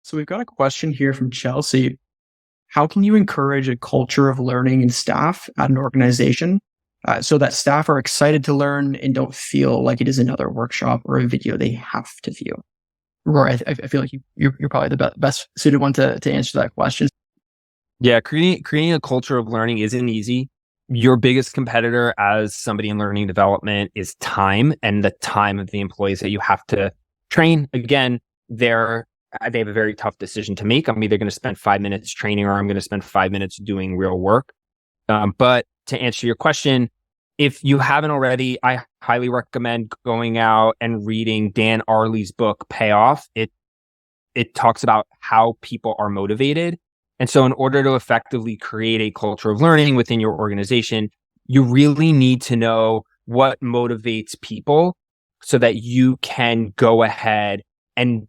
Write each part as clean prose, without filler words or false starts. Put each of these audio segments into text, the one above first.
So we've got a question here from Chelsea. How can you encourage a culture of learning in staff at an organization so that staff are excited to learn and don't feel like it is another workshop or a video they have to view? Rory, I feel like you're probably the best suited one to answer that question. Yeah, creating a culture of learning isn't easy. Your biggest competitor as somebody in learning development is time and the time of the employees that you have to train. Again, they have a very tough decision to make. I'm either going to spend 5 minutes training or I'm going to spend 5 minutes doing real work. But to answer your question, if you haven't already, I highly recommend going out and reading Dan Ariely's book, Payoff. It talks about how people are motivated. And so in order to effectively create a culture of learning within your organization, you really need to know what motivates people so that you can go ahead and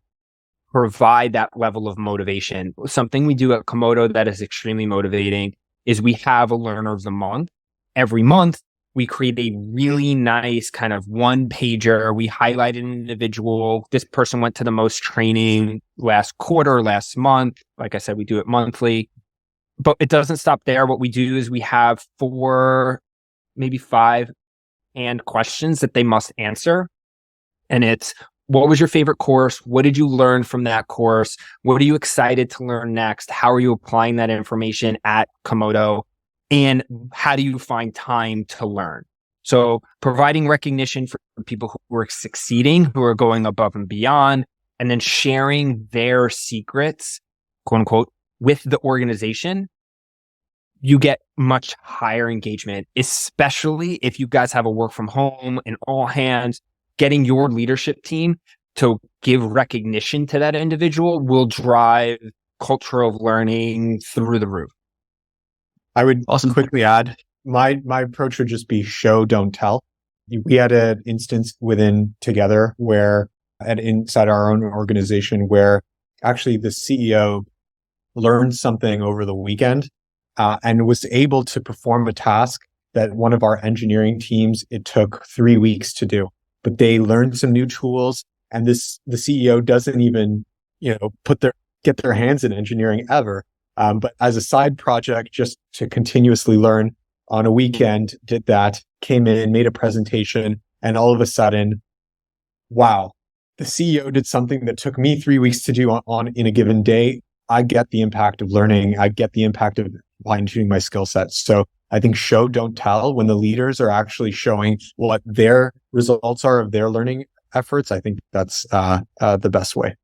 provide that level of motivation. Something we do at Komodo that is extremely motivating is we have a learner of the month. Every month, we create a really nice kind of one pager. We highlight an individual. This person went to the most training last quarter, last month. Like I said, we do it monthly, but it doesn't stop there. What we do is we have 4, maybe 5 and questions that they must answer. And it's, what was your favorite course? What did you learn from that course? What are you excited to learn next? How are you applying that information at Komodo? And how do you find time to learn? So providing recognition for people who are succeeding, who are going above and beyond, and then sharing their secrets, quote unquote, with the organization, you get much higher engagement, especially if you guys have a work from home and all hands. Getting your leadership team to give recognition to that individual will drive culture of learning through the roof. I would also quickly add, my approach would just be show, don't tell. We had an instance within Together where, and inside our own organization, where actually the CEO learned something over the weekend and was able to perform a task that one of our engineering teams, it took 3 weeks to do. But they learned some new tools, and the CEO doesn't even, get their hands in engineering ever. But as a side project, just to continuously learn on a weekend, did that, came in, made a presentation, and all of a sudden, wow, the CEO did something that took me 3 weeks to do in a given day. I get the impact of learning. I get the impact of fine-tuning my skill sets. So I think show, don't tell. When the leaders are actually showing what their results are of their learning efforts, I think that's the best way.